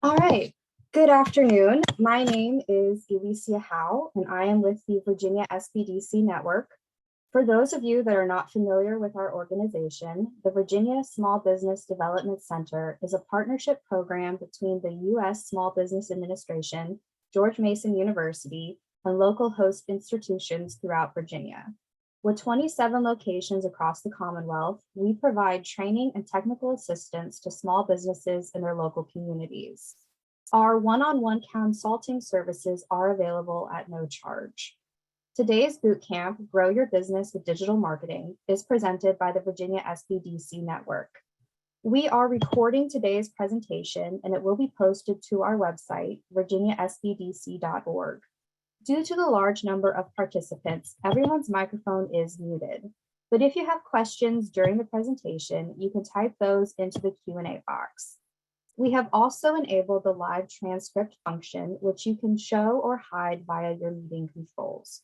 All right. Good afternoon. My name is Alicia Howe, and I am with the Virginia SBDC network. For those of you that are not familiar with our organization, the Virginia Small Business Development Center is a partnership program between the U.S. Small Business Administration, George Mason University, and local host institutions throughout Virginia. With 27 locations across the Commonwealth, we provide training and technical assistance to small businesses in their local communities. Our one-on-one consulting services are available at no charge. Today's bootcamp, Grow Your Business with Digital Marketing, is presented by the Virginia SBDC Network. We are recording today's presentation and it will be posted to our website, virginiasbdc.org. Due to the large number of participants, everyone's microphone is muted. But if you have questions during the presentation, you can type those into the Q&A box. We have also enabled the live transcript function, which you can show or hide via your meeting controls.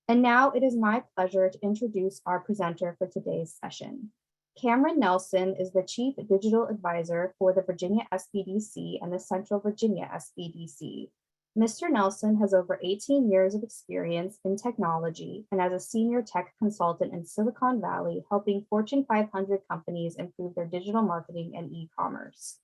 And now it is my pleasure to introduce our presenter for today's session. Cameron Nelson is the Chief Digital Advisor for the Virginia SBDC and the Central Virginia SBDC. Mr. Nelson has over 18 years of experience in technology and as a senior tech consultant in Silicon Valley, helping Fortune 500 companies improve their digital marketing and e-commerce.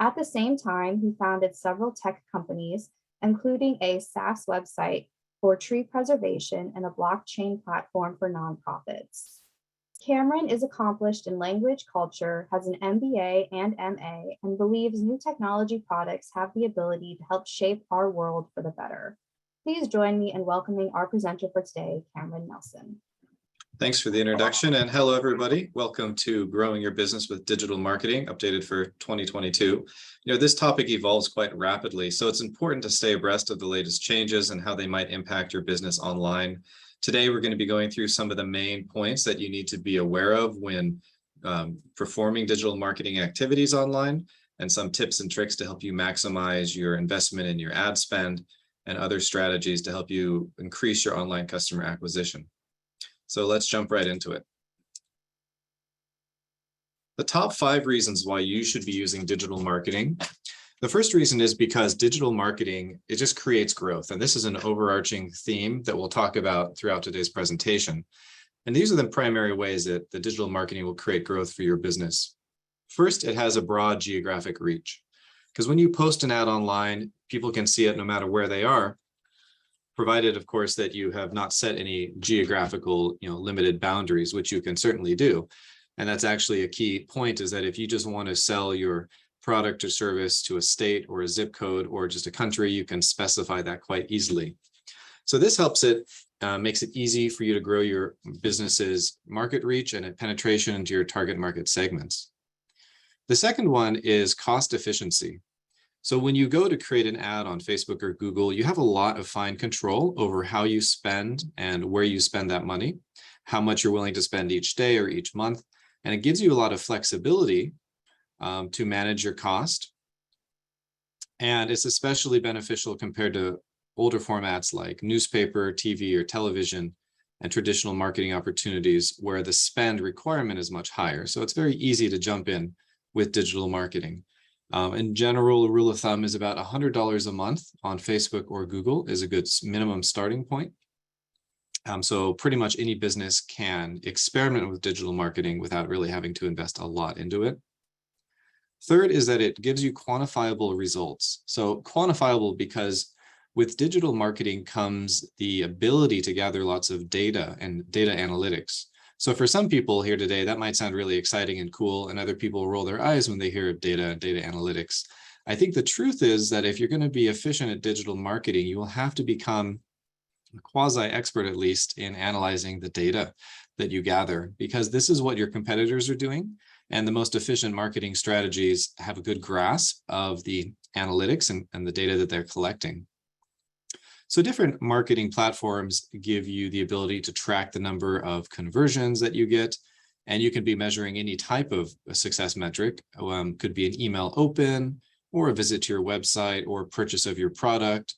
At the same time, he founded several tech companies, including a SaaS website for tree preservation and a blockchain platform for nonprofits. Cameron is accomplished in language culture, has an MBA and MA, and believes new technology products have the ability to help shape our world for the better. Please join me in welcoming our presenter for today, Cameron Nelson. Thanks for the introduction, and hello everybody. Welcome to Growing Your Business with Digital Marketing, updated for 2022. This topic evolves quite rapidly, so it's important to stay abreast of the latest changes and how they might impact your business online. Today, we're going to be going through some of the main points that you need to be aware of when performing digital marketing activities online, and some tips and tricks to help you maximize your investment in your ad spend and other strategies to help you increase your online customer acquisition. So let's jump right into it. The top 5 reasons why you should be using digital marketing. The first reason is because digital marketing, it just creates growth. And this is an overarching theme that we'll talk about throughout today's presentation. And these are the primary ways that the digital marketing will create growth for your business. First, it has a broad geographic reach. Because when you post an ad online, people can see it no matter where they are, provided, of course, that you have not set any geographical, limited boundaries, which you can certainly do. And that's actually a key point, is that if you just want to sell your product or service to a state or a zip code or just a country, you can specify that quite easily. So this helps it, makes it easy for you to grow your business's market reach and penetration into your target market segments. The second one is cost efficiency. So when you go to create an ad on Facebook or Google, you have a lot of fine control over how you spend and where you spend that money, how much you're willing to spend each day or each month. And it gives you a lot of flexibility to manage your cost. And it's especially beneficial compared to older formats like newspaper, TV, or television, and traditional marketing opportunities where the spend requirement is much higher. So it's very easy to jump in with digital marketing. In general, a rule of thumb is about $100 a month on Facebook or Google is a good minimum starting point. So pretty much any business can experiment with digital marketing without really having to invest a lot into it. Third is that it gives you quantifiable results. So quantifiable because with digital marketing comes the ability to gather lots of data and data analytics. So for some people here today, that might sound really exciting and cool, and other people roll their eyes when they hear data and data analytics. I think the truth is that if you're going to be efficient at digital marketing, you will have to become a quasi-expert, at least, in analyzing the data that you gather, because this is what your competitors are doing. And the most efficient marketing strategies have a good grasp of the analytics and the data that they're collecting. So different marketing platforms give you the ability to track the number of conversions that you get, and you can be measuring any type of success metric. Could be an email open, or a visit to your website, or purchase of your product,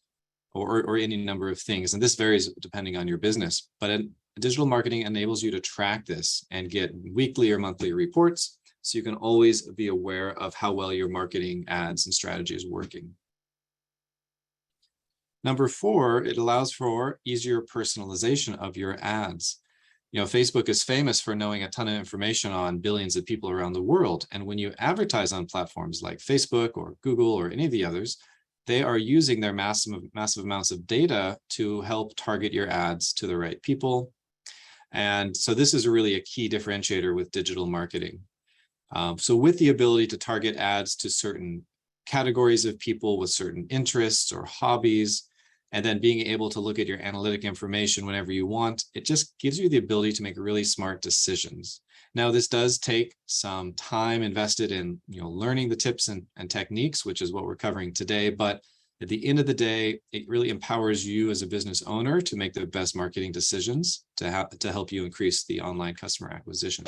or any number of things. And this varies depending on your business. But digital marketing enables you to track this and get weekly or monthly reports, So you can always be aware of how well your marketing ads and strategy is working. Number 4, it allows for easier personalization of your ads. You know, Facebook is famous for knowing a ton of information on billions of people around the world. And when you advertise on platforms like Facebook or Google or any of the others, they are using their massive amounts of data to help target your ads to the right people. And so this is really a key differentiator with digital marketing. So with the ability to target ads to certain categories of people with certain interests or hobbies, and then being able to look at your analytic information whenever you want, it just gives you the ability to make really smart decisions. Now, this does take some time invested in, learning the tips and techniques, which is what we're covering today. But at the end of the day, it really empowers you as a business owner to make the best marketing decisions to help you increase the online customer acquisition.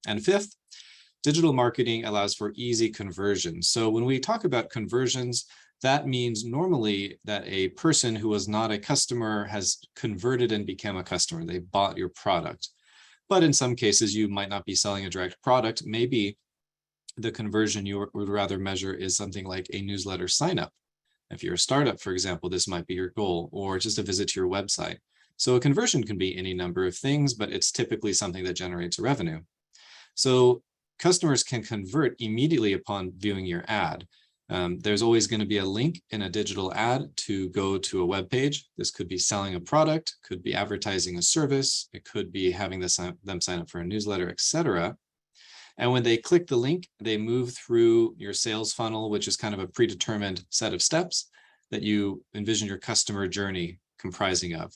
And 5th, digital marketing allows for easy conversion. So when we talk about conversions, that means normally that a person who was not a customer has converted and become a customer. They bought your product. But in some cases, you might not be selling a direct product. Maybe the conversion you would rather measure is something like a newsletter sign-up. If you're a startup, for example, this might be your goal, or just a visit to your website. So a conversion can be any number of things, but it's typically something that generates revenue. So customers can convert immediately upon viewing your ad. There's always going to be a link in a digital ad to go to a web page. This could be selling a product, could be advertising a service, it could be having them sign up for a newsletter, etc. And when they click the link, they move through your sales funnel, which is kind of a predetermined set of steps that you envision your customer journey comprising of.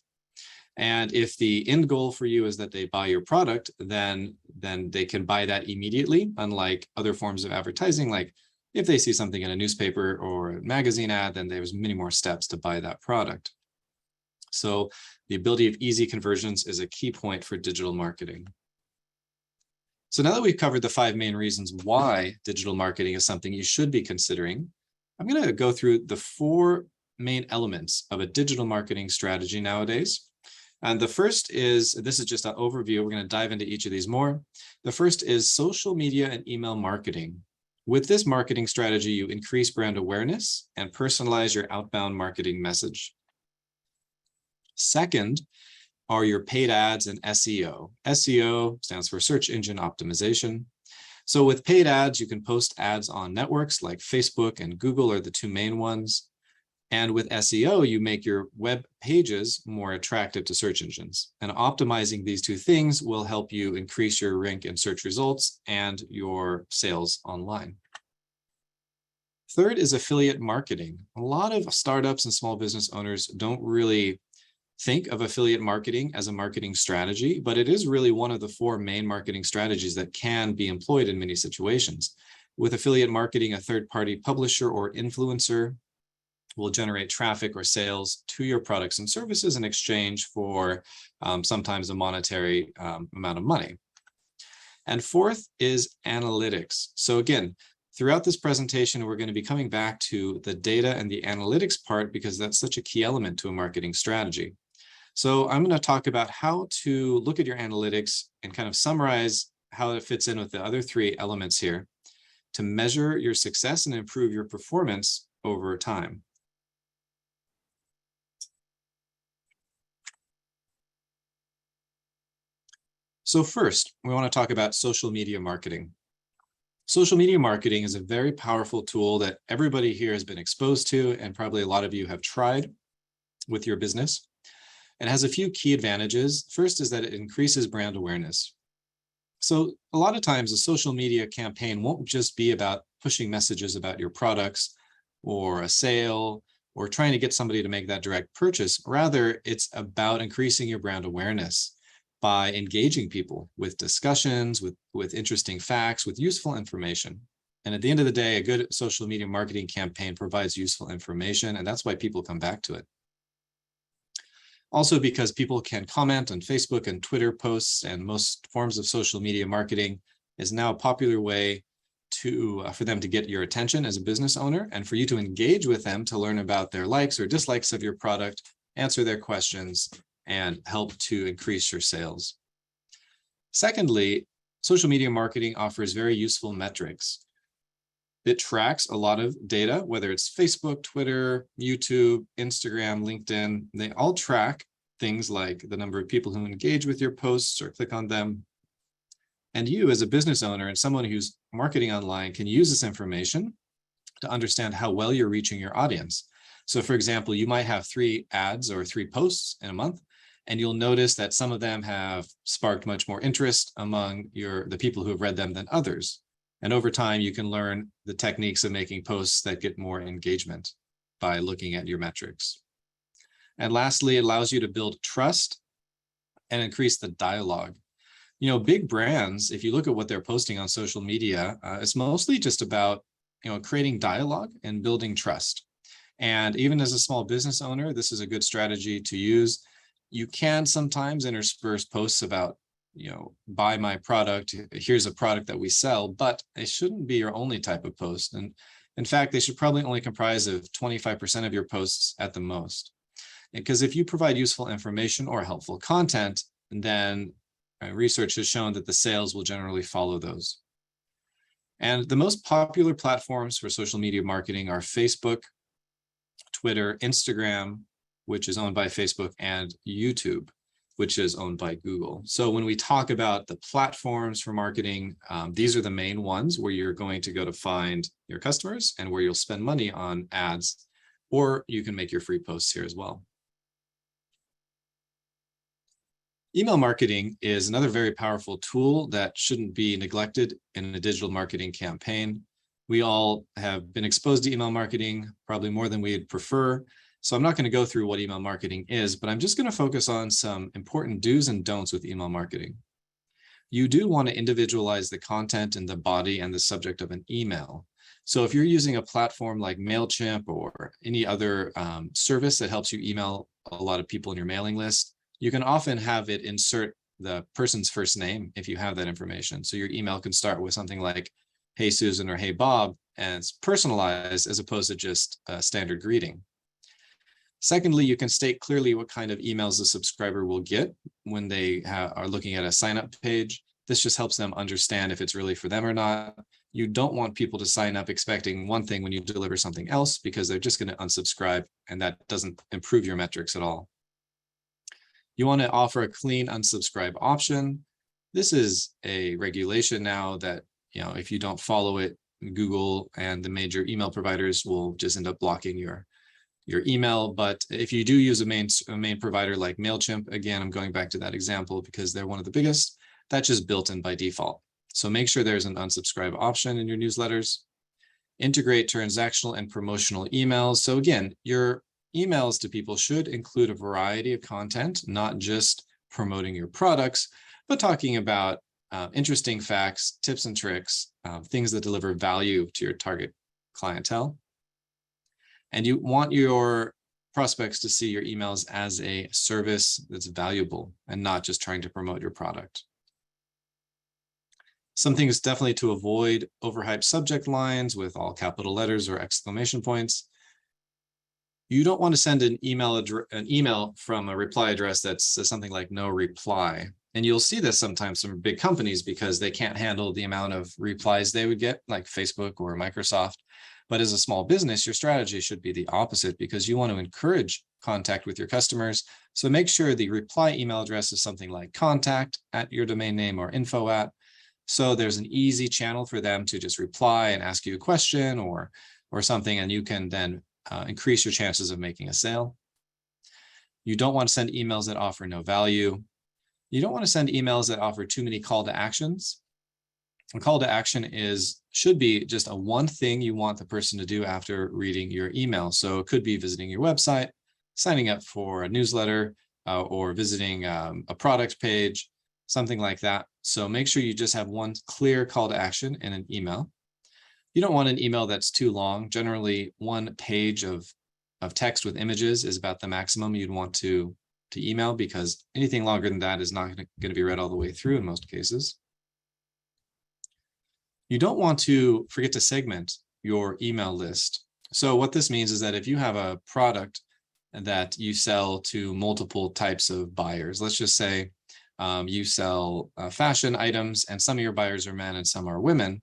And if the end goal for you is that they buy your product, then they can buy that immediately, unlike other forms of advertising. Like if they see something in a newspaper or a magazine ad, then there's many more steps to buy that product. So the ability of easy conversions is a key point for digital marketing. So now that we've covered the 5 main reasons why digital marketing is something you should be considering, I'm going to go through the 4 main elements of a digital marketing strategy nowadays. And the first is, this is just an overview. We're going to dive into each of these more. The first is social media and email marketing. With this marketing strategy, you increase brand awareness and personalize your outbound marketing message. Second are your paid ads and SEO. SEO stands for search engine optimization. So with paid ads, you can post ads on networks like Facebook and Google are the 2 main ones. And with SEO, you make your web pages more attractive to search engines. And optimizing these 2 things will help you increase your rank in search results and your sales online. Third is affiliate marketing. A lot of startups and small business owners don't really think of affiliate marketing as a marketing strategy, but it is really one of the 4 main marketing strategies that can be employed in many situations. With affiliate marketing, a third-party publisher or influencer will generate traffic or sales to your products and services in exchange for sometimes a monetary amount of money. And 4th is analytics. So again, throughout this presentation, we're going to be coming back to the data and the analytics part because that's such a key element to a marketing strategy. So I'm going to talk about how to look at your analytics and kind of summarize how it fits in with the other 3 elements here to measure your success and improve your performance over time. So first, we want to talk about social media marketing. Social media marketing is a very powerful tool that everybody here has been exposed to, and probably a lot of you have tried with your business. It has a few key advantages. First is that it increases brand awareness. So a lot of times a social media campaign won't just be about pushing messages about your products or a sale or trying to get somebody to make that direct purchase. Rather, it's about increasing your brand awareness by engaging people with discussions, with interesting facts, with useful information. And at the end of the day, a good social media marketing campaign provides useful information, and that's why people come back to it. Also, because people can comment on Facebook and Twitter posts, and most forms of social media marketing is now a popular way for them to get your attention as a business owner and for you to engage with them to learn about their likes or dislikes of your product, answer their questions, and help to increase your sales. Secondly, social media marketing offers very useful metrics. It tracks a lot of data, whether it's Facebook, Twitter, YouTube, Instagram, LinkedIn. They all track things like the number of people who engage with your posts or click on them. And you, as a business owner and someone who's marketing online, can use this information to understand how well you're reaching your audience. So for example, you might have 3 ads or 3 posts in a month, and you'll notice that some of them have sparked much more interest among the people who have read them than others. And over time, you can learn the techniques of making posts that get more engagement by looking at your metrics. And lastly, it allows you to build trust and increase the dialogue. You know, big brands, if you look at what they're posting on social media, it's mostly just about, creating dialogue and building trust. And even as a small business owner, this is a good strategy to use. You can sometimes intersperse posts about, buy my product, here's a product that we sell, but it shouldn't be your only type of post. And in fact, they should probably only comprise of 25% of your posts at the most. Because if you provide useful information or helpful content, then research has shown that the sales will generally follow those. And the most popular platforms for social media marketing are Facebook, Twitter, Instagram, which is owned by Facebook, and YouTube, which is owned by Google. So when we talk about the platforms for marketing, these are the main ones where you're going to go to find your customers and where you'll spend money on ads, or you can make your free posts here as well. Email marketing is another very powerful tool that shouldn't be neglected in a digital marketing campaign. We all have been exposed to email marketing, probably more than we'd prefer. So I'm not going to go through what email marketing is, but I'm just going to focus on some important do's and don'ts with email marketing. You do want to individualize the content and the body and the subject of an email. So if you're using a platform like MailChimp or any other service that helps you email a lot of people in your mailing list, you can often have it insert the person's first name if you have that information. So your email can start with something like, "Hey Susan" or "Hey Bob," and it's personalized as opposed to just a standard greeting. Secondly, you can state clearly what kind of emails the subscriber will get when they are looking at a sign-up page. This just helps them understand if it's really for them or not. You don't want people to sign up expecting one thing when you deliver something else, because they're just going to unsubscribe, and that doesn't improve your metrics at all. You want to offer a clean unsubscribe option. This is a regulation now that, if you don't follow it, Google and the major email providers will just end up blocking your email. But if you do use a main provider like MailChimp, again, I'm going back to that example because they're one of the biggest, that's just built in by default. So make sure there's an unsubscribe option in your newsletters. Integrate transactional and promotional emails. So again, your emails to people should include a variety of content, not just promoting your products, but talking about interesting facts, tips and tricks, things that deliver value to your target clientele. And you want your prospects to see your emails as a service that's valuable and not just trying to promote your product. Some things definitely to avoid: overhyped subject lines with all capital letters or exclamation points. You don't want to send an email from a reply address that says something like "no reply." And you'll see this sometimes from big companies because they can't handle the amount of replies they would get, like Facebook or Microsoft. But as a small business, your strategy should be the opposite, because you want to encourage contact with your customers. So make sure the reply email address is something like contact@your domain name or info@. So there's an easy channel for them to just reply and ask you a question or something, and you can then increase your chances of making a sale. You don't want to send emails that offer no value. You don't want to send emails that offer too many call to actions. A call to action should be just a one thing you want the person to do after reading your email. So it could be visiting your website, signing up for a newsletter, or visiting a product page, something like that. So make sure you just have one clear call to action in an email. You don't want an email that's too long. Generally, one page of text with images is about the maximum you'd want to email, because anything longer than that is not going to be read all the way through in most cases. You don't want to forget to segment your email list. So what this means is that if you have a product that you sell to multiple types of buyers, let's just say you sell fashion items, and some of your buyers are men and some are women,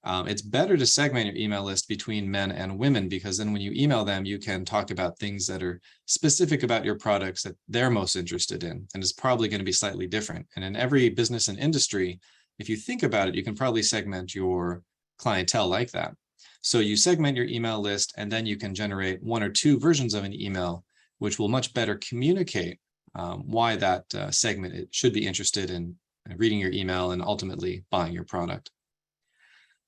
it's better to segment your email list between men and women, because then when you email them, you can talk about things that are specific about your products that they're most interested in, and it's probably going to be slightly different. And in every business and industry, if you think about it, you can probably segment your clientele like that. So you segment your email list, and then you can generate 1 or 2 versions of an email, which will much better communicate why that segment should be interested in reading your email and ultimately buying your product.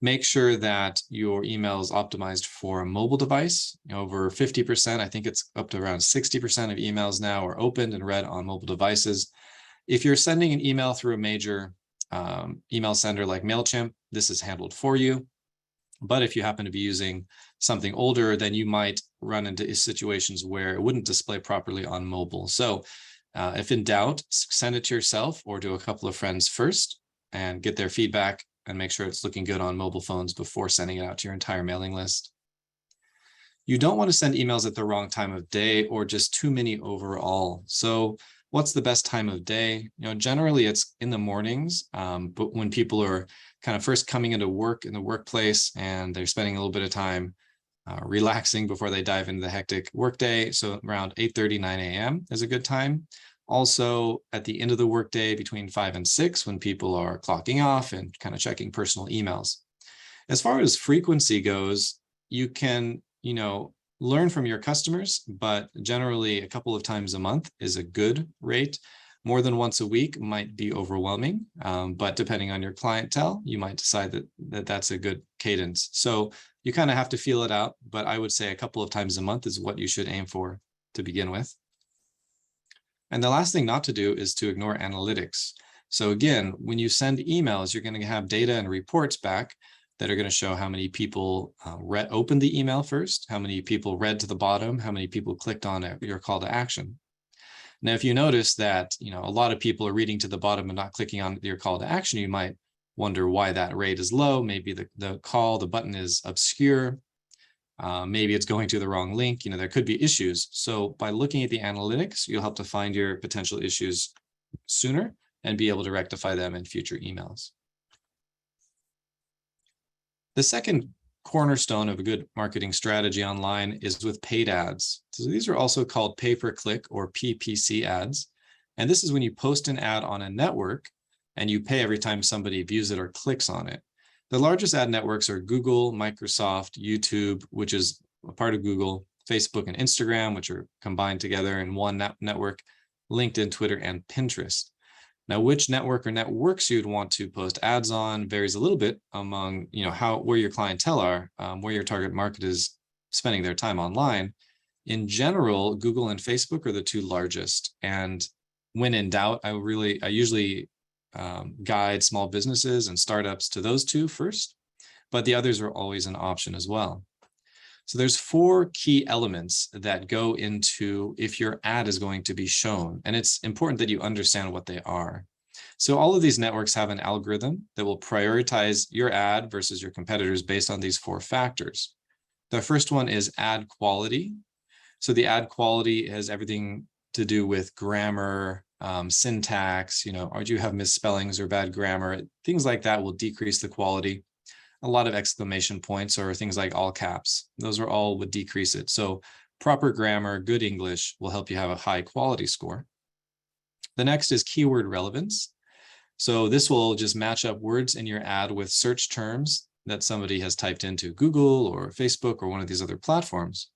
Make sure that your email is optimized for a mobile device. Over 50%, I think it's up to around 60% of emails now are opened and read on mobile devices. If you're sending an email through a major email sender like MailChimp, this is handled for you. But if you happen to be using something older, then you might run into situations where it wouldn't display properly on mobile. So if in doubt, send it to yourself or to a couple of friends first and get their feedback, and make sure it's looking good on mobile phones before sending it out to your entire mailing list. You don't want to send emails at the wrong time of day or just too many overall. So what's the best time of day? Generally it's in the mornings, but when people are kind of first coming into work in the workplace and they're spending a little bit of time relaxing before they dive into the hectic workday. So around 8:30, 9 a.m. is a good time. Also at the end of the workday between 5 and 6, when people are clocking off and kind of checking personal emails. As far as frequency goes, you can, learn from your customers, but generally a couple of times a month is a good rate. More than once a week might be overwhelming, but depending on your clientele, you might decide that that's a good cadence. So you kind of have to feel it out, but I would say a couple of times a month is what you should aim for to begin with. And the last thing not to do is to ignore analytics. So again, when you send emails, you're going to have data and reports back that are going to show how many people opened the email first, how many people read to the bottom, how many people clicked on your call to action. Now, if you notice that a lot of people are reading to the bottom and not clicking on your call to action, you might wonder why that rate is low. Maybe the button is obscure. Maybe it's going to the wrong link. There could be issues. So by looking at the analytics, you'll help to find your potential issues sooner and be able to rectify them in future emails. The second cornerstone of a good marketing strategy online is with paid ads. So these are also called pay-per-click or PPC ads. And this is when you post an ad on a network and you pay every time somebody views it or clicks on it. The largest ad networks are Google, Microsoft, YouTube, which is a part of Google, Facebook and Instagram, which are combined together in one network, LinkedIn, Twitter, and Pinterest. Now, which network or networks you'd want to post ads on varies a little bit among, where your clientele are, where your target market is spending their time online. In general, Google and Facebook are the 2 largest. And when in doubt, I usually guide small businesses and startups to those 2 first, but the others are always an option as well. So there's 4 key elements that go into if your ad is going to be shown, and it's important that you understand what they are. So all of these networks have an algorithm that will prioritize your ad versus your competitors based on these 4 factors. The first one is ad quality. So the ad quality has everything to do with grammar, syntax, or do you have misspellings or bad grammar? Things like that will decrease the quality. A lot of exclamation points or things like all caps, those would decrease it. So proper grammar, good English will help you have a high quality score. The next is keyword relevance. So this will just match up words in your ad with search terms that somebody has typed into Google or Facebook or one of these other platforms.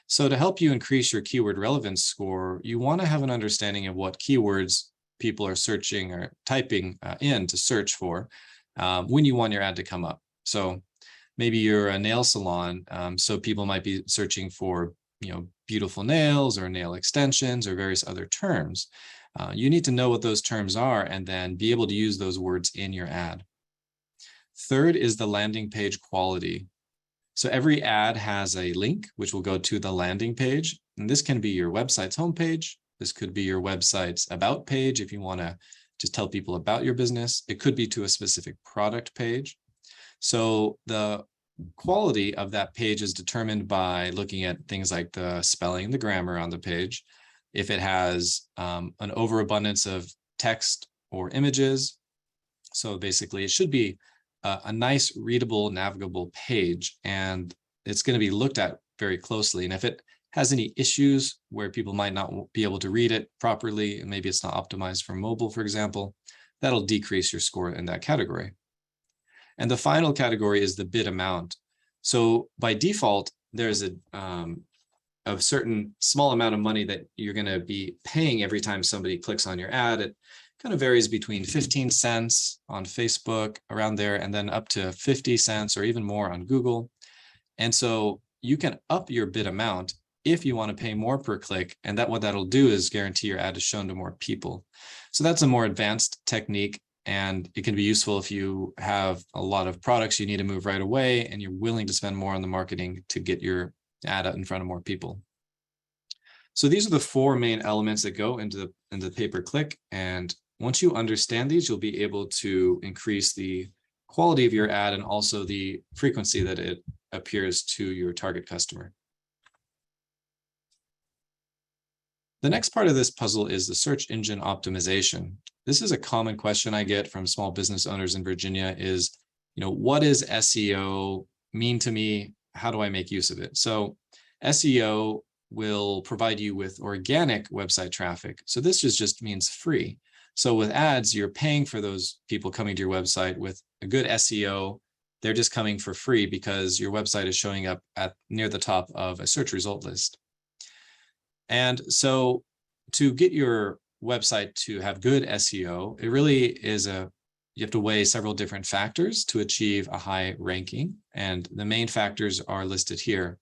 So to help you increase your keyword relevance score, you want to have an understanding of what keywords people are searching or typing in to search for when you want your ad to come up. So maybe you're a nail salon, so people might be searching for, beautiful nails or nail extensions or various other terms. You need to know what those terms are and then be able to use those words in your ad. Third is the landing page quality. So every ad has a link which will go to the landing page, and this can be your website's homepage. This could be your website's about page if you want to just tell people about your business. It could be to a specific product page. So the quality of that page is determined by looking at things like the spelling, the grammar on the page. If it has an overabundance of text or images. So basically, it should be a nice, readable, navigable page, and it's going to be looked at very closely. And if it has any issues where people might not be able to read it properly, and maybe it's not optimized for mobile, for example, that'll decrease your score in that category. And the final category is the bid amount. So by default, there's a certain small amount of money that you're going to be paying every time somebody clicks on your ad. It kind of varies between 15 cents on Facebook, around there, and then up to 50 cents or even more on Google. And so you can up your bid amount if you want to pay more per click, and what that'll do is guarantee your ad is shown to more people. So that's a more advanced technique, and it can be useful if you have a lot of products you need to move right away and you're willing to spend more on the marketing to get your ad out in front of more people. So these are the four main elements that go into the pay-per-click, and once you understand these, you'll be able to increase the quality of your ad and also the frequency that it appears to your target customer. The next part of this puzzle is the search engine optimization. This is a common question I get from small business owners in Virginia is, what does SEO mean to me? How do I make use of it? So SEO will provide you with organic website traffic. So this just means free. So with ads, you're paying for those people coming to your website. With a good SEO, they're just coming for free because your website is showing up near the top of a search result list. And so to get your website to have good SEO, it really is you have to weigh several different factors to achieve a high ranking. And the main factors are listed here.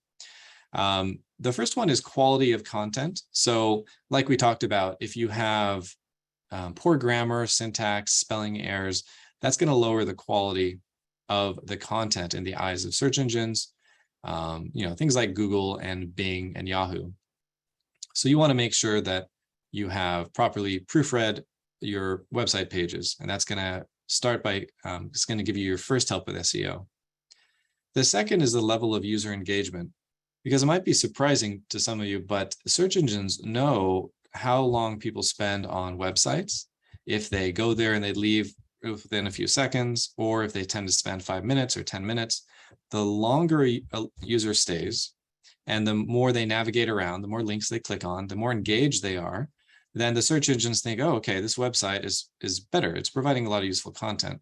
The first one is quality of content. So like we talked about, if you have poor grammar, syntax, spelling errors, that's going to lower the quality of the content in the eyes of search engines, things like Google and Bing and Yahoo. So you want to make sure that you have properly proofread your website pages, and that's going to start by, it's going to give you your first help with SEO. The second is the level of user engagement, because it might be surprising to some of you, but search engines know how long people spend on websites. If they go there and they leave within a few seconds, or if they tend to spend 5 minutes or 10 minutes, the longer a user stays, and the more they navigate around, the more links they click on, the more engaged they are, then the search engines think, oh, okay, this website is better. It's providing a lot of useful content.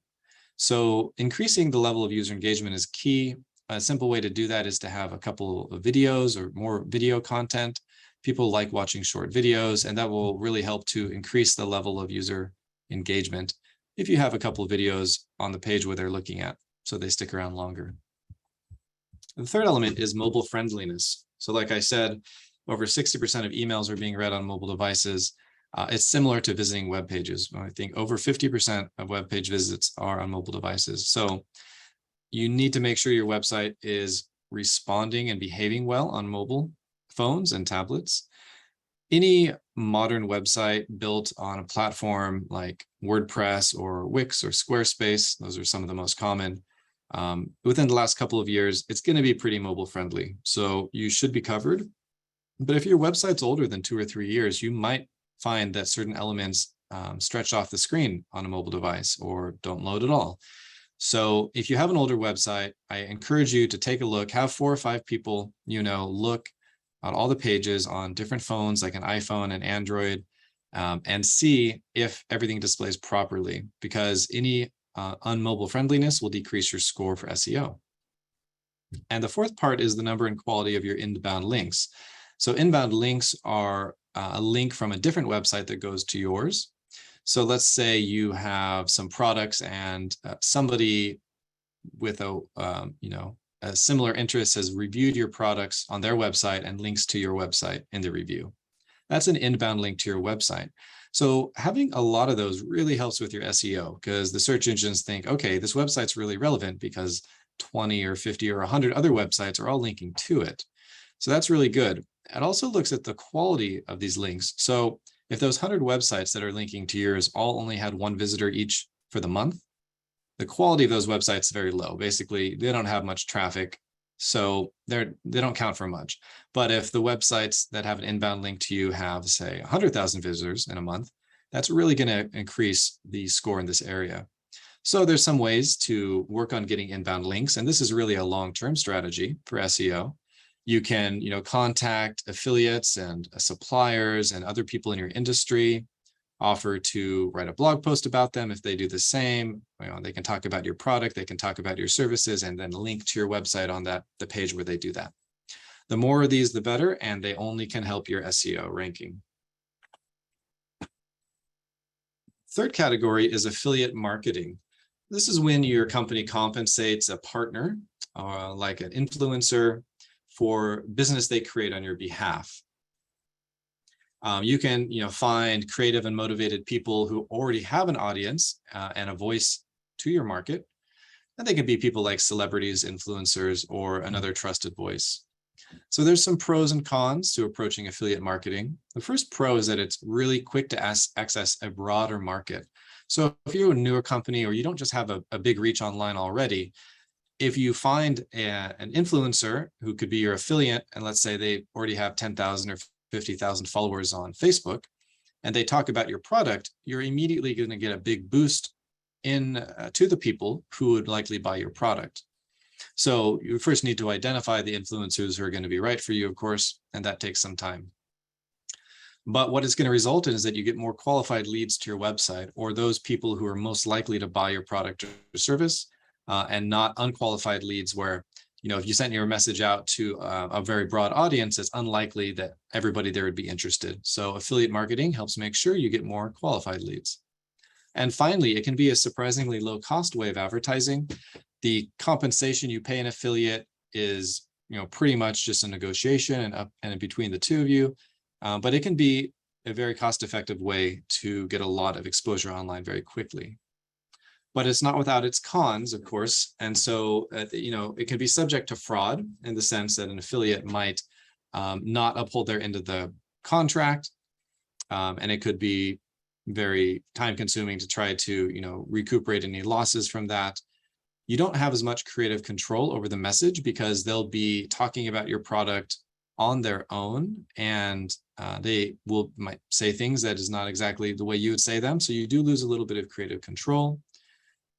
So increasing the level of user engagement is key. A simple way to do that is to have a couple of videos or more video content. People like watching short videos, and that will really help to increase the level of user engagement if you have a couple of videos on the page where they're looking at, so they stick around longer. The third element is mobile friendliness. So like I said, over 60% of emails are being read on mobile devices. It's similar to visiting web pages. I think over 50% of web page visits are on mobile devices. So you need to make sure your website is responding and behaving well on mobile phones and tablets. Any modern website built on a platform like WordPress or Wix or Squarespace, those are some of the most common, within the last couple of years, it's going to be pretty mobile friendly. So you should be covered. But if your website's older than 2 or 3 years, you might find that certain elements stretch off the screen on a mobile device or don't load at all. So if you have an older website, I encourage you to take a look, have 4 or 5 people, look at all the pages on different phones like an iPhone and Android, and see if everything displays properly, because any unmobile friendliness will decrease your score for SEO. And the fourth part is the number and quality of your inbound links. So inbound links are a link from a different website that goes to yours. So let's say you have some products and somebody with a similar interest has reviewed your products on their website and links to your website in the review. That's an inbound link to your website. So having a lot of those really helps with your SEO, because the search engines think, okay, this website's really relevant because 20 or 50 or 100 other websites are all linking to it. So that's really good. It also looks at the quality of these links. So if those 100 websites that are linking to yours all only had 1 visitor each for the month, the quality of those websites is very low. Basically, they don't have much traffic, so they don't count for much. But if the websites that have an inbound link to you have, say, 100,000 visitors in a month, that's really going to increase the score in this area. So there's some ways to work on getting inbound links, and this is really a long-term strategy for SEO. You can, contact affiliates and suppliers and other people in your industry, offer to write a blog post about them if they do the same. They can talk about your product, they can talk about your services, and then link to your website on the page where they do that. The more of these, the better, and they only can help your SEO ranking. Third category is affiliate marketing. This is when your company compensates a partner, like an influencer, for business they create on your behalf. You can, find creative and motivated people who already have an audience and a voice to your market. And they can be people like celebrities, influencers, or another trusted voice. So there's some pros and cons to approaching affiliate marketing. The first pro is that it's really quick to access a broader market. So if you're a newer company or you don't just have a big reach online already, if you find an influencer who could be your affiliate, and let's say they already have 10,000 or 50,000 followers on Facebook, and they talk about your product, you're immediately going to get a big boost to the people who would likely buy your product. So you first need to identify the influencers who are going to be right for you, of course, and that takes some time. But what it's going to result in is that you get more qualified leads to your website, or those people who are most likely to buy your product or service, and not unqualified leads where, if you sent your message out to a very broad audience, it's unlikely that everybody there would be interested. So affiliate marketing helps make sure you get more qualified leads. And finally, it can be a surprisingly low cost way of advertising. The compensation you pay an affiliate is, pretty much just a negotiation and between the two of you. But it can be a very cost-effective way to get a lot of exposure online very quickly. But it's not without its cons, of course. And so, it can be subject to fraud in the sense that an affiliate might not uphold their end of the contract. And it could be very time-consuming to try to, recuperate any losses from that. You don't have as much creative control over the message because they'll be talking about your product on their own, and they might say things that is not exactly the way you would say them. So you do lose a little bit of creative control.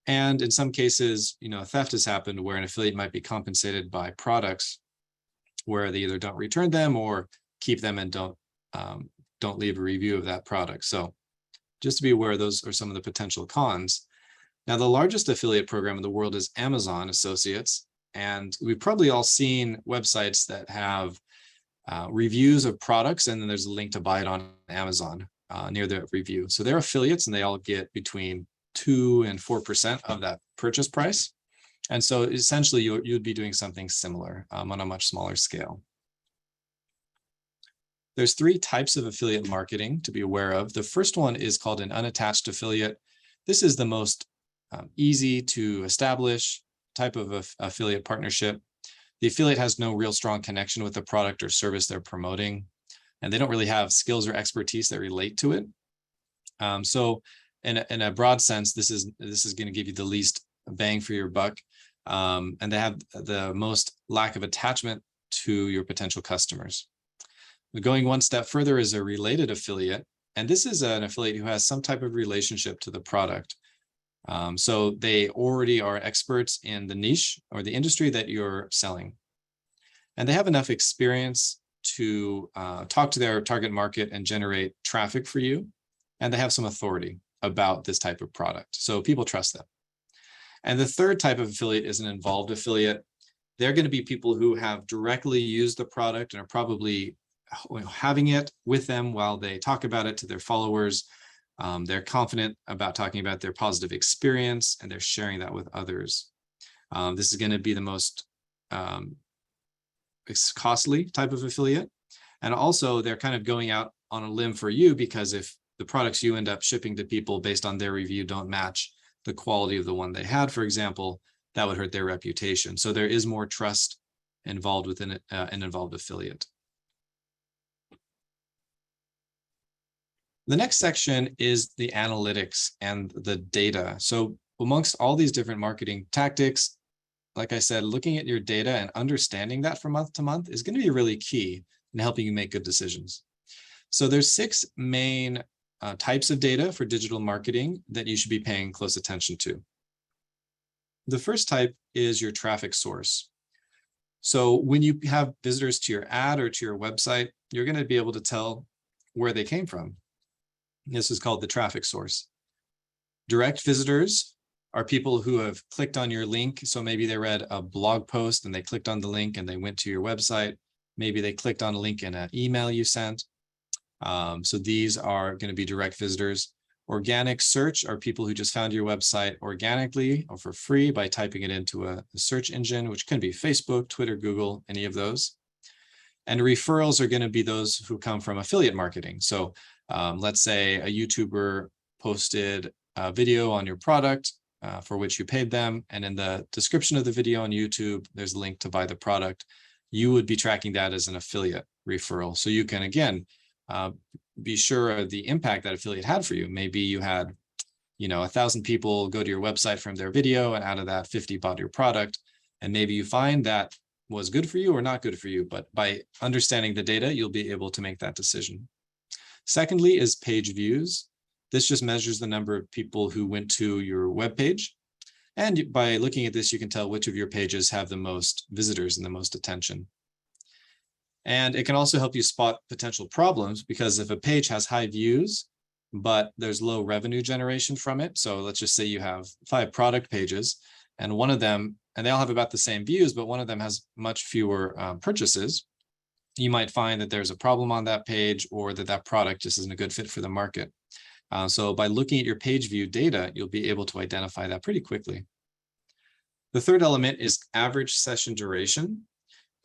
And in some cases, theft has happened where an affiliate might be compensated by products where they either don't return them or keep them and don't leave a review of that product. So just to be aware, those are some of the potential cons. Now, the largest affiliate program in the world is Amazon Associates. And we've probably all seen websites that have reviews of products, and then there's a link to buy it on Amazon near the review. So they're affiliates, and they all get between 2 and 4% of that purchase price. And so essentially you'd be doing something similar on a much smaller scale. There's 3 types of affiliate marketing to be aware of. The first one is called an unattached affiliate. This is the most easy to establish type of affiliate partnership. The affiliate has no real strong connection with the product or service they're promoting, and they don't really have skills or expertise that relate to it. So in a broad sense, this is going to give you the least bang for your buck, and they have the most lack of attachment to your potential customers. But going one step further is a related affiliate, and this is an affiliate who has some type of relationship to the product. So they already are experts in the niche or the industry that you're selling, and they have enough experience to talk to their target market and generate traffic for you, and they have some authority about this type of product. So people trust them. And the third type of affiliate is an involved affiliate. They're going to be people who have directly used the product and are probably having it with them while they talk about it to their followers. They're confident about talking about their positive experience, and they're sharing that with others. This is going to be the most costly type of affiliate. And also they're kind of going out on a limb for you, because if the products you end up shipping to people based on their review don't match the quality of the one they had, for example, that would hurt their reputation. So there is more trust involved within an involved affiliate. The next section is the analytics and the data. So amongst all these different marketing tactics, like I said, looking at your data and understanding that from month to month is going to be really key in helping you make good decisions. So there's 6 main types of data for digital marketing that you should be paying close attention to. The first type is your traffic source. So when you have visitors to your ad or to your website, you're going to be able to tell where they came from. This is called the traffic source. Direct visitors are people who have clicked on your link. So maybe they read a blog post and they clicked on the link and they went to your website. Maybe they clicked on a link in an email you sent. So these are going to be direct visitors. Organic search are people who just found your website organically or for free by typing it into a search engine, which can be Facebook, Twitter, Google, any of those. And referrals are going to be those who come from affiliate marketing. So let's say a YouTuber posted a video on your product for which you paid them. And in the description of the video on YouTube, there's a link to buy the product. You would be tracking that as an affiliate referral. So you can, again, be sure of the impact that affiliate had for you. Maybe you had, 1,000 people go to your website from their video, and out of that, 50 bought your product. And maybe you find that was good for you or not good for you. But by understanding the data, you'll be able to make that decision. Secondly is page views. This just measures the number of people who went to your web page. And by looking at this, you can tell which of your pages have the most visitors and the most attention. And it can also help you spot potential problems, because if a page has high views, but there's low revenue generation from it. So let's just say you have 5 product pages and one of them, and they all have about the same views, but one of them has much fewer purchases. You might find that there's a problem on that page, or that product just isn't a good fit for the market. So by looking at your page view data, you'll be able to identify that pretty quickly. The third element is average session duration.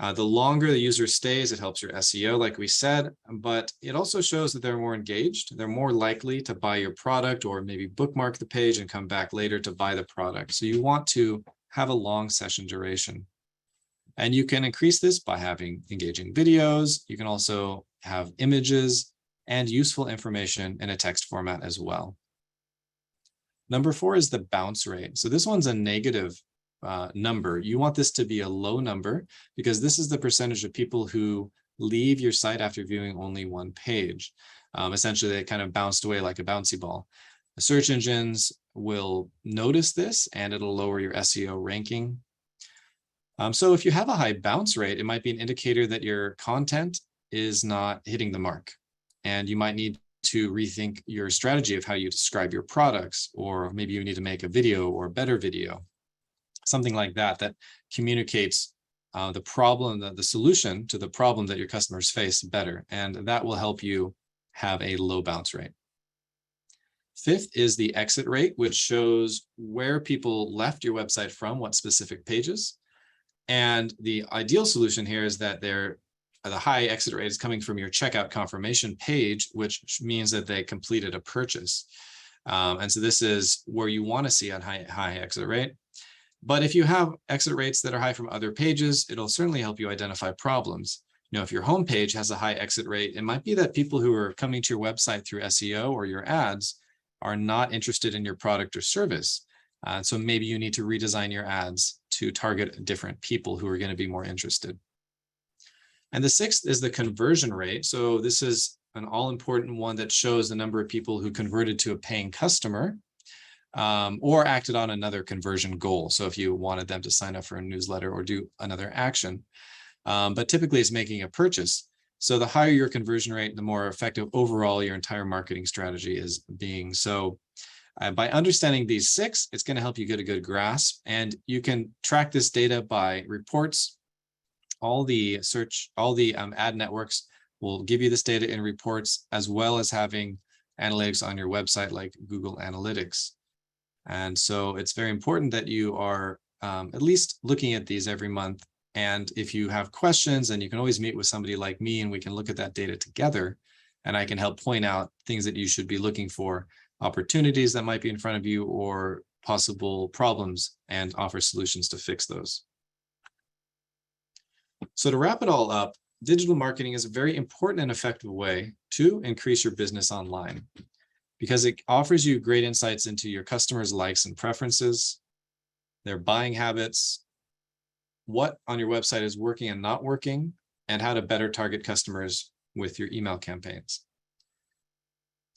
The longer the user stays, it helps your SEO, like we said, but it also shows that they're more engaged. They're more likely to buy your product, or maybe bookmark the page and come back later to buy the product. So you want to have a long session duration. And you can increase this by having engaging videos. You can also have images and useful information in a text format as well. Number 4 is the bounce rate. So this one's a negative number. You want this to be a low number, because this is the percentage of people who leave your site after viewing only one page. Essentially, they kind of bounced away like a bouncy ball. The search engines will notice this, and it'll lower your SEO ranking. So if you have a high bounce rate, it might be an indicator that your content is not hitting the mark, and you might need to rethink your strategy of how you describe your products, or maybe you need to make a video or a better video. Something like that, that communicates the problem, the solution to the problem that your customers face better. And that will help you have a low bounce rate. 5th is the exit rate, which shows where people left your website from, what specific pages. And the ideal solution here is that the high exit rate is coming from your checkout confirmation page, which means that they completed a purchase. And so this is where you want to see a high exit rate. But if you have exit rates that are high from other pages, it'll certainly help you identify problems. If your homepage has a high exit rate, it might be that people who are coming to your website through SEO or your ads are not interested in your product or service. So maybe you need to redesign your ads to target different people who are going to be more interested. And the 6th is the conversion rate. So this is an all-important one that shows the number of people who converted to a paying customer, or acted on another conversion goal. So if you wanted them to sign up for a newsletter or do another action, but typically it's making a purchase. So the higher your conversion rate, the more effective overall your entire marketing strategy is being. So by understanding these 6, it's going to help you get a good grasp, and you can track this data by reports. All the ad networks will give you this data in reports, as well as having analytics on your website like Google Analytics. And so it's very important that you are at least looking at these every month. And if you have questions, then you can always meet with somebody like me, and we can look at that data together. And I can help point out things that you should be looking for, opportunities that might be in front of you, or possible problems, and offer solutions to fix those. So to wrap it all up, digital marketing is a very important and effective way to increase your business online, because it offers you great insights into your customers' likes and preferences, their buying habits, what on your website is working and not working, and how to better target customers with your email campaigns.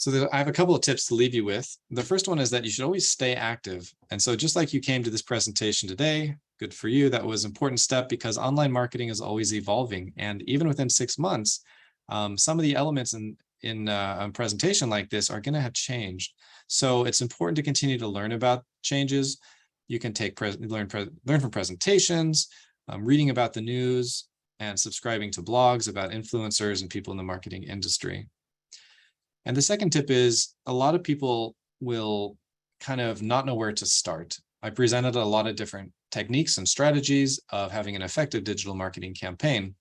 I have a couple of tips to leave you with. The first one is that you should always stay active. And so just like you came to this presentation today, good for you. That was an important step because online marketing is always evolving. And even within 6 months, some of the elements in a presentation like this are going to have changed. So it's important to continue to learn about changes. You can learn from presentations, reading about the news, and subscribing to blogs about influencers and people in the marketing industry. And the second tip is a lot of people will kind of not know where to start. I presented a lot of different techniques and strategies of having an effective digital marketing campaign.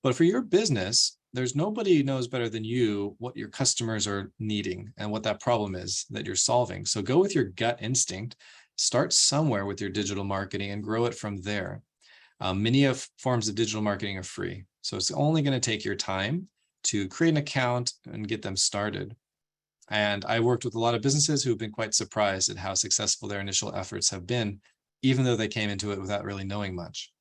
But for your business, there's nobody who knows better than you what your customers are needing and what that problem is that you're solving. So go with your gut instinct, start somewhere with your digital marketing and grow it from there. Many forms of digital marketing are free. So it's only going to take your time to create an account and get them started. And I worked with a lot of businesses who've been quite surprised at how successful their initial efforts have been, even though they came into it without really knowing much.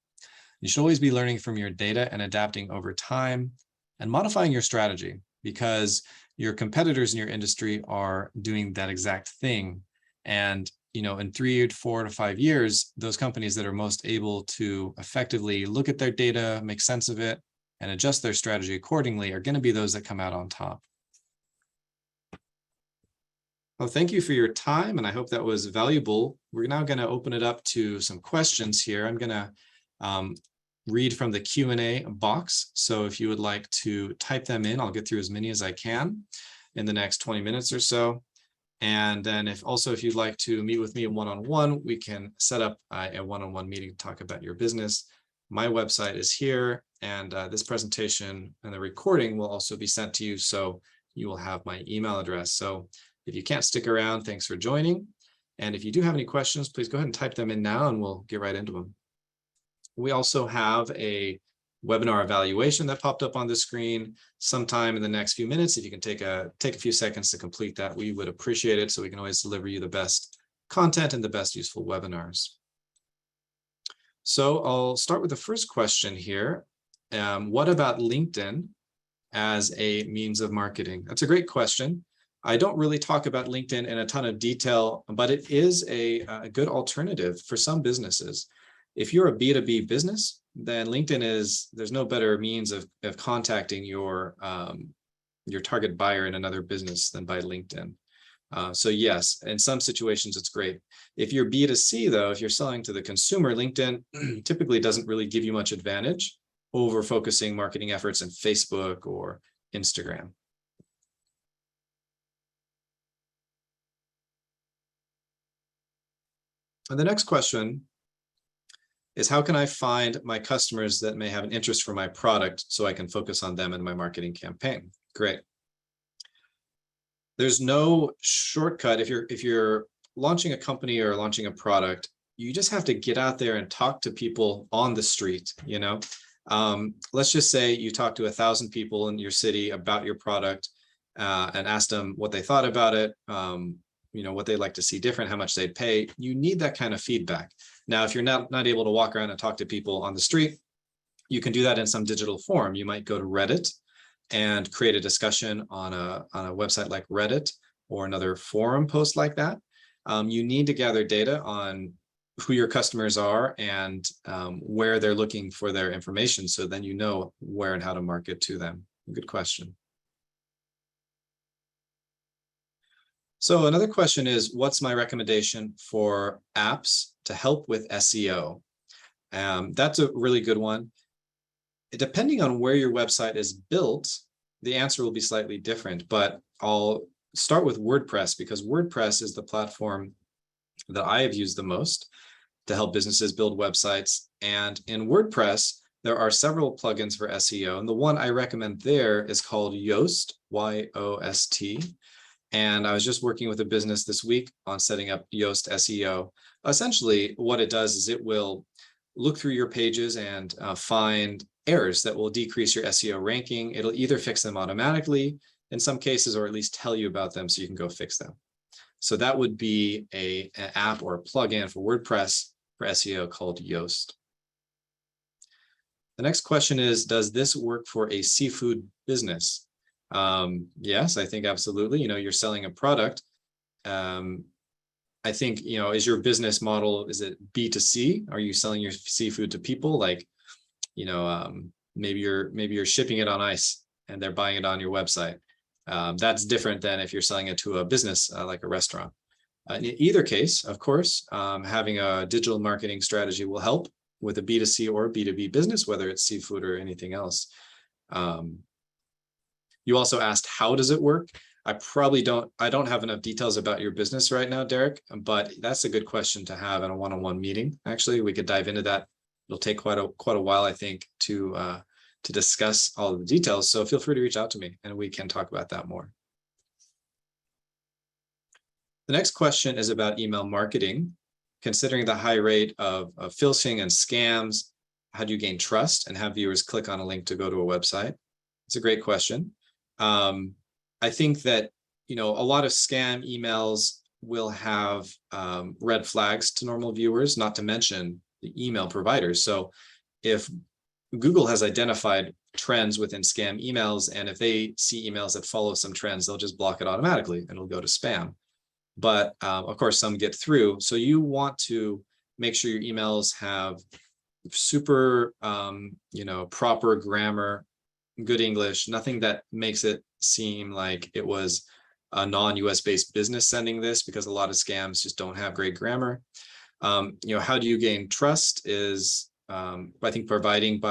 You should always be learning from your data and adapting over time and modifying your strategy because your competitors in your industry are doing that exact thing. And in 3 to 4 to 5 years, those companies that are most able to effectively look at their data, make sense of it, and adjust their strategy accordingly are going to be those that come out on top. Well, thank you for your time, and I hope that was valuable. We're now going to open it up to some questions here. I'm going to read from the Q&A box. So if you would like to type them in, I'll get through as many as I can in the next 20 minutes or so. And then if you'd like to meet with me one-on-one, we can set up a one-on-one meeting to talk about your business. My website is here, and this presentation and the recording will also be sent to you. So you will have my email address. So if you can't stick around, thanks for joining. And if you do have any questions, please go ahead and type them in now and we'll get right into them. We also have a webinar evaluation that popped up on the screen sometime in the next few minutes. If you can take a few seconds to complete that, we would appreciate it so we can always deliver you the best content and the best useful webinars. So I'll start with the first question here. What about LinkedIn as a means of marketing? That's a great question. I don't really talk about LinkedIn in a ton of detail, but it is a good alternative for some businesses. If you're a B2B business, then LinkedIn there's no better means of contacting your target buyer in another business than by LinkedIn. So yes, in some situations, it's great. If you're B2C though, if you're selling to the consumer, LinkedIn typically doesn't really give you much advantage over focusing marketing efforts in Facebook or Instagram. And the next question is, how can I find my customers that may have an interest for my product so I can focus on them in my marketing campaign? Great. There's no shortcut. If you're launching a company or launching a product, you just have to get out there and talk to people on the street. Let's just say you talk to 1,000 people in your city about your product and ask them what they thought about it. What they'd like to see different, how much they'd pay. You need that kind of feedback. Now, if you're not able to walk around and talk to people on the street, you can do that in some digital form. You might go to Reddit and create a discussion on a website like Reddit or another forum post like that. You need to gather data on who your customers are and where they're looking for their information. So then you know where and how to market to them. Good question. So another question is, what's my recommendation for apps to help with SEO? That's a really good one. Depending on where your website is built, the answer will be slightly different, but I'll start with WordPress because WordPress is the platform that I have used the most to help businesses build websites. And in WordPress, there are several plugins for SEO. And the one I recommend there is called Yoast, Y-O-S-T. And I was just working with a business this week on setting up Yoast SEO. Essentially, what it does is it will look through your pages and find errors that will decrease your SEO ranking. It'll either fix them automatically in some cases, or at least tell you about them so you can go fix them. So that would be an app or a plugin for WordPress for SEO called Yoast. The next question is, does this work for a seafood business? Yes, I think absolutely. You're selling a product. I think, is your business model, is it B2C? Are you selling your seafood to people? Like, maybe you're shipping it on ice and they're buying it on your website. That's different than if you're selling it to a business like a restaurant. In either case, of course, having a digital marketing strategy will help with a B2C or B2B business, whether it's seafood or anything else. You also asked, how does it work? I don't have enough details about your business right now, Derek, but that's a good question to have in a one-on-one meeting. Actually, we could dive into that. It'll take quite a while, I think, to discuss all of the details. So feel free to reach out to me and we can talk about that more. The next question is about email marketing. Considering the high rate of filsing and scams, how do you gain trust and have viewers click on a link to go to a website? It's a great question. I think that, a lot of scam emails will have red flags to normal viewers, not to mention the email providers. So if Google has identified trends within scam emails, and if they see emails that follow some trends, they'll just block it automatically and it'll go to spam. But of course, some get through. So you want to make sure your emails have super, proper grammar, good English, nothing that makes it seem like it was a non-US based business sending this, because a lot of scams just don't have great grammar. How do you gain trust is, I think, providing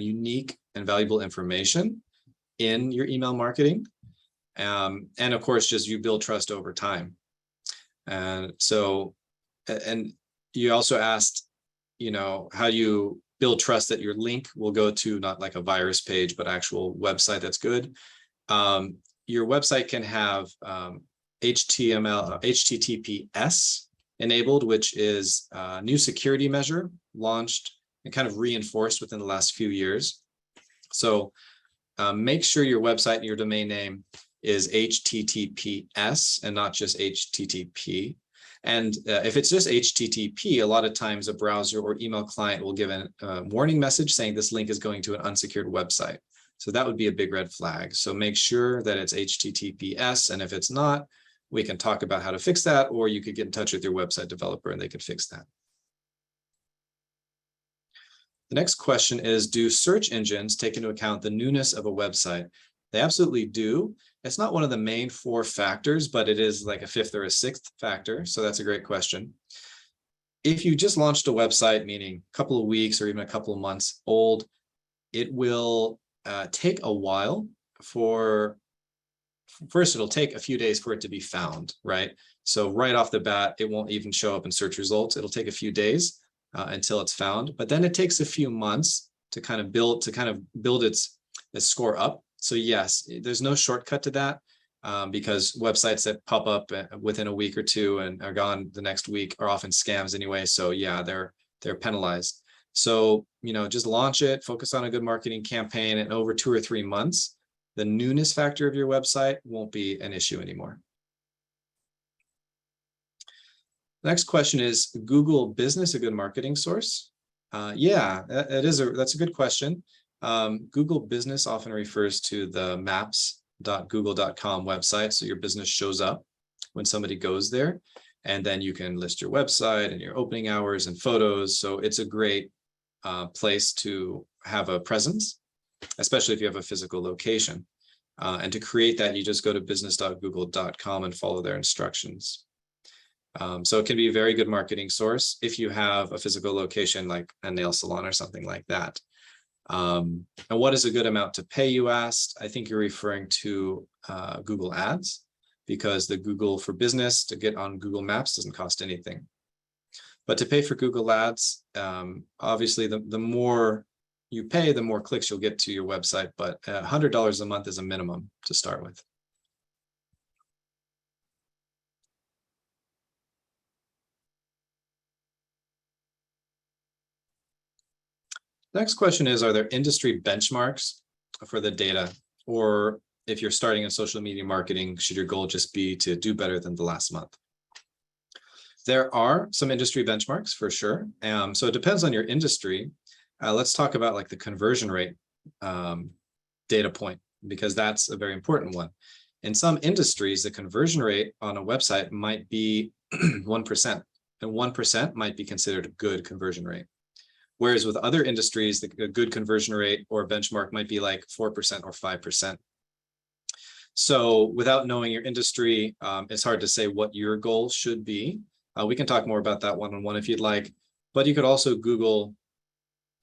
unique and valuable information in your email marketing. And of course, just you build trust over time. And you also asked, how do you build trust that your link will go to not like a virus page, but actual website that's good. Your website can have HTTPS enabled, which is a new security measure launched and kind of reinforced within the last few years. So make sure your website and your domain name is HTTPS and not just HTTP. And if it's just HTTP, a lot of times a browser or email client will give a warning message saying this link is going to an unsecured website. So that would be a big red flag. So make sure that it's HTTPS. And if it's not, we can talk about how to fix that, or you could get in touch with your website developer and they could fix that. The next question is, do search engines take into account the newness of a website? They absolutely do. It's not one of the main 4 factors, but it is like a 5th or a 6th factor. So that's a great question. If you just launched a website, meaning a couple of weeks or even a couple of months old, it will take a while first, it'll take a few days for it to be found, right? So right off the bat, it won't even show up in search results. It'll take a few days until it's found, but then it takes a few months to kind of build its score up. So yes, there's no shortcut to that because websites that pop up within a week or two and are gone the next week are often scams anyway. So yeah, they're penalized. So, just launch it, focus on a good marketing campaign, and over 2 or 3 months, the newness factor of your website won't be an issue anymore. Next question is, Google Business a good marketing source? Yeah, that's a good question. Google Business often refers to the maps.google.com website. So your business shows up when somebody goes there, and then you can list your website and your opening hours and photos. So it's a great place to have a presence, especially if you have a physical location. And to create that, you just go to business.google.com and follow their instructions. So it can be a very good marketing source if you have a physical location like a nail salon or something like that. And what is a good amount to pay, you asked? I think you're referring to Google Ads, because the Google for Business to get on Google Maps doesn't cost anything. But to pay for Google Ads, obviously, the more you pay, the more clicks you'll get to your website, but $100 a month is a minimum to start with. Next question is, are there industry benchmarks for the data? Or if you're starting in social media marketing, should your goal just be to do better than the last month? There are some industry benchmarks for sure. So it depends on your industry. Let's talk about like the conversion rate data point because that's a very important one. In some industries, the conversion rate on a website might be 1%, and 1% might be considered a good conversion rate. Whereas with other industries, a good conversion rate or benchmark might be like 4% or 5%. So without knowing your industry, it's hard to say what your goal should be. We can talk more about that one-on-one if you'd like, but you could also Google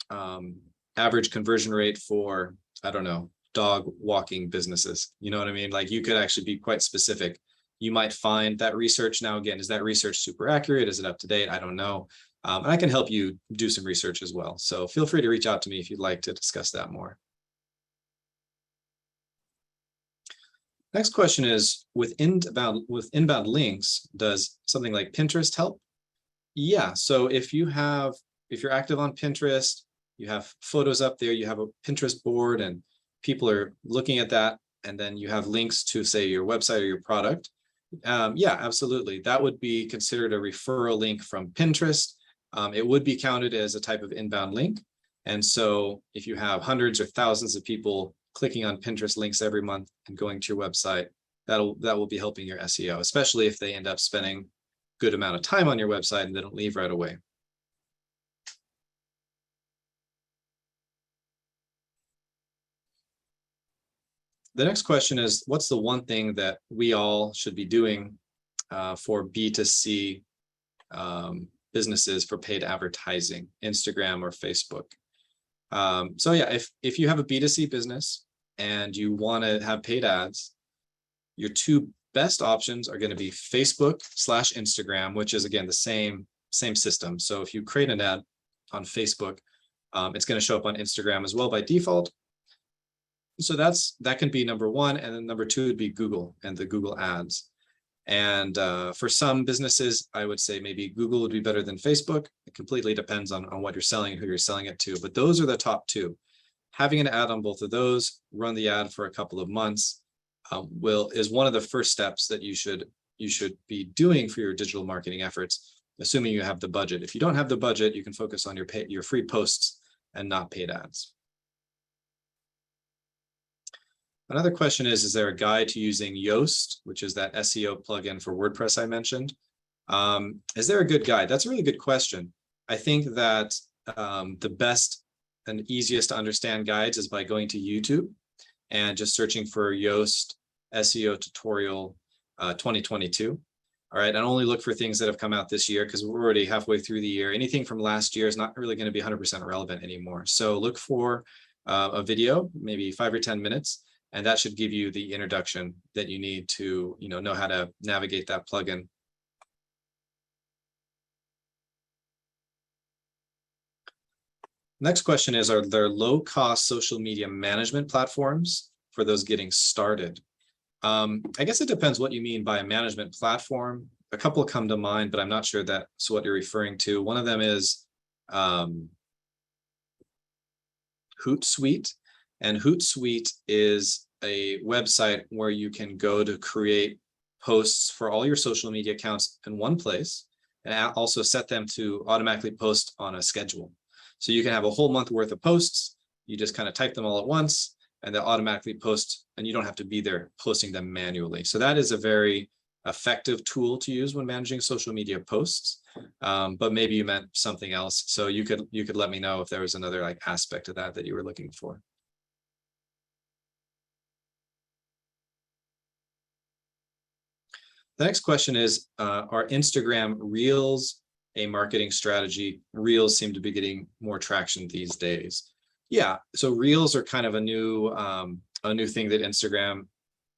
average conversion rate for, I don't know, dog walking businesses. You know what I mean? Like you could actually be quite specific. You might find that research. Now, again, is that research super accurate? Is it up to date? I don't know. And I can help you do some research as well. So feel free to reach out to me if you'd like to discuss that more. Next question is, with inbound links, does something like Pinterest help? Yeah, so if you're active on Pinterest, you have photos up there, you have a Pinterest board and people are looking at that, and then you have links to, say, your website or your product. Yeah, absolutely. That would be considered a referral link from Pinterest. It would be counted as a type of inbound link. And so if you have hundreds or thousands of people clicking on Pinterest links every month and going to your website, that will be helping your SEO, especially if they end up spending a good amount of time on your website and they don't leave right away. The next question is, what's the one thing that we all should be doing for B2C businesses for paid advertising, Instagram or Facebook? So yeah, if you have a B2C business and you want to have paid ads, your two best options are going to be Facebook/Instagram, which is again the same system. So if you create an ad on Facebook, it's going to show up on Instagram as well by default. So that can be number one, and then number two would be Google and the Google ads. And for some businesses, I would say maybe Google would be better than Facebook. It completely depends on what you're selling and who you're selling it to. But those are the top two. Having an ad on both of those, run the ad for a couple of months, is one of the first steps that you should be doing for your digital marketing efforts, assuming you have the budget. If you don't have the budget, you can focus on your free posts and not paid ads. Another question is there a guide to using Yoast, which is that SEO plugin for WordPress I mentioned? Is there a good guide? That's a really good question. I think that the best and easiest to understand guides is by going to YouTube and just searching for Yoast SEO tutorial 2022. All right, and only look for things that have come out this year because we're already halfway through the year. Anything from last year is not really going to be 100% relevant anymore. So look for a video, maybe 5 or 10 minutes. And that should give you the introduction that you need to, know how to navigate that plugin. Next question is, are there low-cost social media management platforms for those getting started? I guess it depends what you mean by a management platform. A couple come to mind, but I'm not sure that's what you're referring to. One of them is Hootsuite. And Hootsuite is a website where you can go to create posts for all your social media accounts in one place, and also set them to automatically post on a schedule. So you can have a whole month worth of posts. You just kind of type them all at once, and they'll automatically post, and you don't have to be there posting them manually. So that is a very effective tool to use when managing social media posts. But maybe you meant something else. So you could let me know if there was another aspect of that you were looking for. The next question is, are Instagram Reels a marketing strategy? Reels seem to be getting more traction these days. Yeah, so Reels are kind of a new thing that Instagram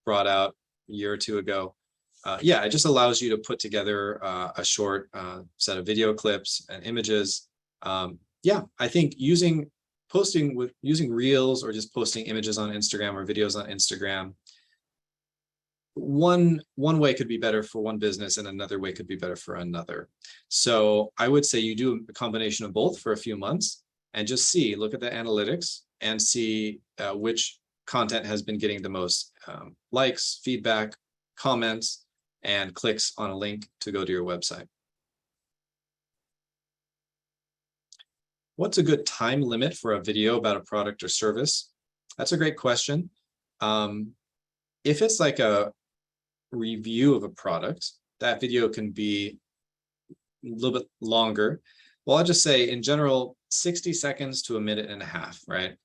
brought out a year or two ago. Yeah, it just allows you to put together a short set of video clips and images. Yeah, I think using Reels or just posting images on Instagram or videos on Instagram, one way could be better for one business and another way could be better for another. So I would say you do a combination of both for a few months and just look at the analytics and see which content has been getting the most likes, feedback, comments, and clicks on a link to go to your website. What's a good time limit for a video about a product or service? That's a great question. If it's like a review of a product, that video can be a little bit longer. Well, I'll just say in general, 60 seconds to a minute and a half, right?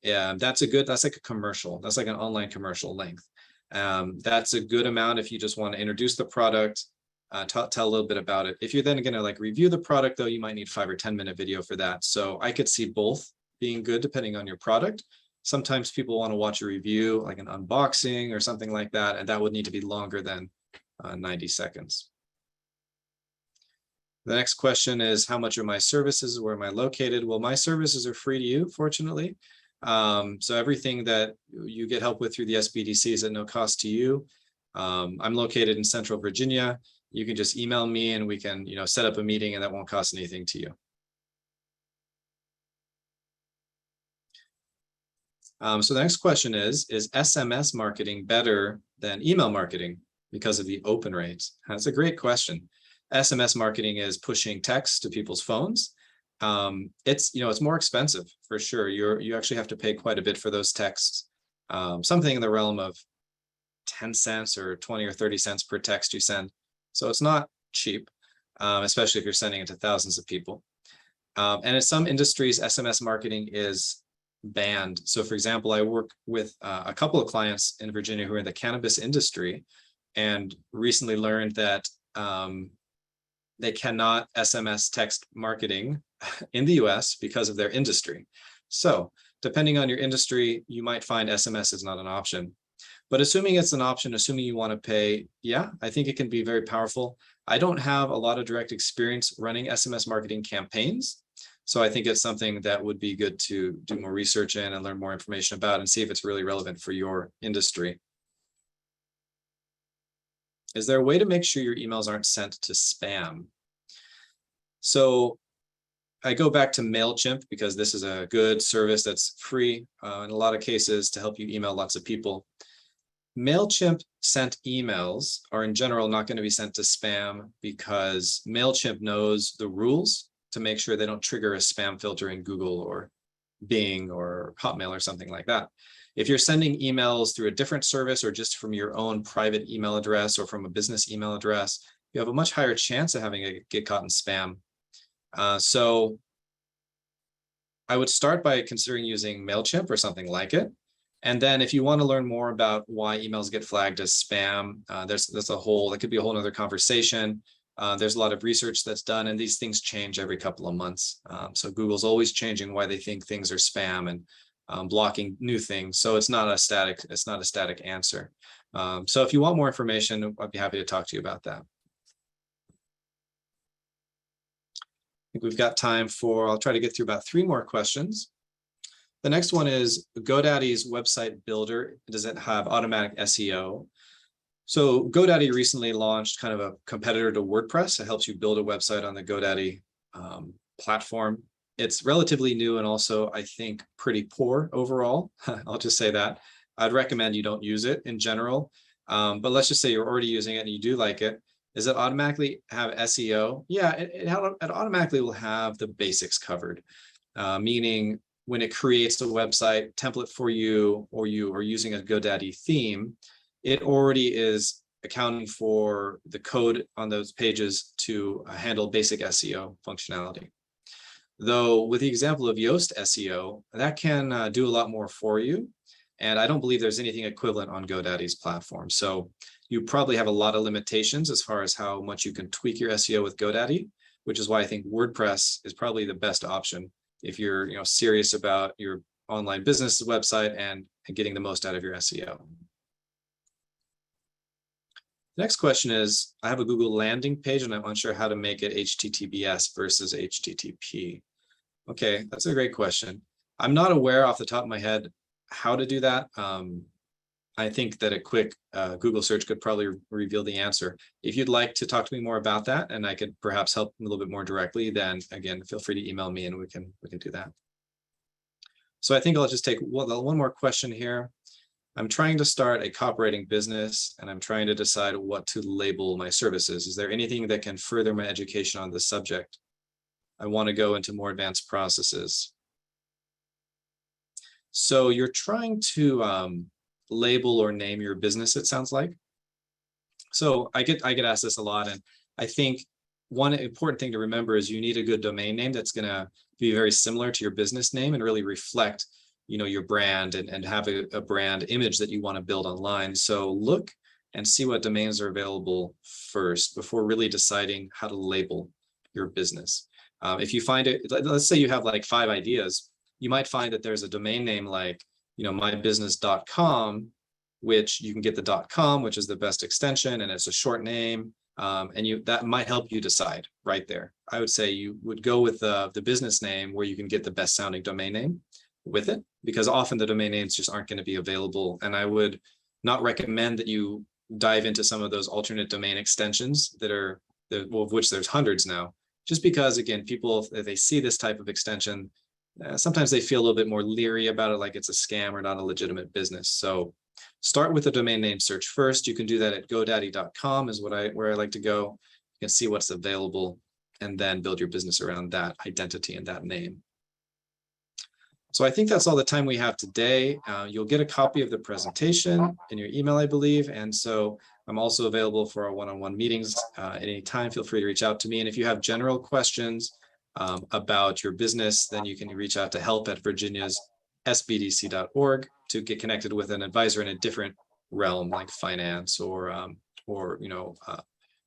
Yeah, that's like a commercial. That's like an online commercial length. That's a good amount if you just want to introduce the product, tell a little bit about it. If you're then going to like review the product, though, you might need 5 or 10 minute video for that. So I could see both being good depending on your product. Sometimes people want to watch a review, like an unboxing or something like that, and that would need to be longer than 90 seconds. The next question is, how much are my services? Where am I located? Well, my services are free to you, fortunately. So everything that you get help with through the SBDC is at no cost to you. I'm located in Central Virginia. You can just email me and we can, set up a meeting, and that won't cost anything to you. So the next question is SMS marketing better than email marketing because of the open rates? That's a great question. SMS marketing is pushing text to people's phones. It's more expensive for sure. You actually have to pay quite a bit for those texts, something in the realm of 10 cents or 20 or 30 cents per text you send. So it's not cheap, especially if you're sending it to thousands of people. And in some industries, SMS marketing is banned. So for example, I work with a couple of clients in Virginia who are in the cannabis industry, and recently learned that they cannot SMS text marketing in the US because of their industry. So depending on your industry, you might find SMS is not an option. But assuming it's an option, assuming you want to pay, yeah, I think it can be very powerful. I don't have a lot of direct experience running SMS marketing campaigns. So I think it's something that would be good to do more research in and learn more information about and see if it's really relevant for your industry. Is there a way to make sure your emails aren't sent to spam? So I go back to MailChimp because this is a good service that's free in a lot of cases to help you email lots of people. MailChimp sent emails are in general not going to be sent to spam because MailChimp knows the rules to make sure they don't trigger a spam filter in Google or Bing or Hotmail or something like that. If you're sending emails through a different service or just from your own private email address or from a business email address, you have a much higher chance of having it get caught in spam. So I would start by considering using MailChimp or something like it. And then if you want to learn more about why emails get flagged as spam, that could be a whole other conversation. There's a lot of research that's done, and these things change every couple of months. So Google's always changing why they think things are spam and blocking new things. So it's not a static answer. So if you want more information, I'd be happy to talk to you about that. I think we've got time for, I'll try to get through about 3 more questions. The next one is GoDaddy's website builder. Does it have automatic SEO? So GoDaddy recently launched kind of a competitor to WordPress. It helps you build a website on the GoDaddy platform. It's relatively new and also, I think, pretty poor overall. I'll just say that. I'd recommend you don't use it in general. But let's just say you're already using it and you do like it. Does it automatically have SEO? Yeah, it automatically will have the basics covered, meaning when it creates a website template for you, or you are using a GoDaddy theme, it already is accounting for the code on those pages to handle basic SEO functionality. Though with the example of Yoast Seo, that can do a lot more for you. And I don't believe there's anything equivalent on GoDaddy's platform. So you probably have a lot of limitations as far as how much you can tweak your SEO with GoDaddy, which is why I think WordPress is probably the best option if you're serious about your online business website and getting the most out of your SEO. Next question is, I have a Google landing page and I'm unsure how to make it HTTPS versus HTTP. Okay, that's a great question. I'm not aware off the top of my head how to do that. I think that a quick Google search could probably reveal the answer. If you'd like to talk to me more about that and I could perhaps help a little bit more directly, then again, feel free to email me and we can do that. So I think I'll just take one more question here. I'm trying to start a copywriting business and I'm trying to decide what to label my services. Is there anything that can further my education on this subject? I want to go into more advanced processes. So you're trying to label or name your business, it sounds like. So I get asked this a lot, and I think one important thing to remember is you need a good domain name that's going to be very similar to your business name and really reflect, your brand and have a brand image that you want to build online. So look and see what domains are available first before really deciding how to label your business. If you find it, let's say you have like 5 ideas, you might find that there's a domain name like, mybusiness.com, which you can get the .com, which is the best extension, and it's a short name. And that might help you decide right there. I would say you would go with the business name where you can get the best sounding domain name with it, because often the domain names just aren't going to be available. And I would not recommend that you dive into some of those alternate domain extensions of which there's hundreds now, just because, again, people, if they see this type of extension, sometimes they feel a little bit more leery about it, like it's a scam or not a legitimate business. So start with a domain name search first. You can do that at godaddy.com is where I like to go. You can see what's available and then build your business around that identity and that name. So I think that's all the time we have today. You'll get a copy of the presentation in your email, I believe. And so I'm also available for our one-on-one meetings at any time. Feel free to reach out to me. And if you have general questions about your business, then you can reach out to help@virginiasSBDC.org to get connected with an advisor in a different realm, like finance or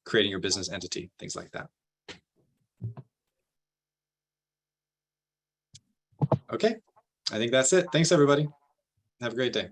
creating your business entity, things like that. Okay, I think that's it. Thanks, everybody. Have a great day.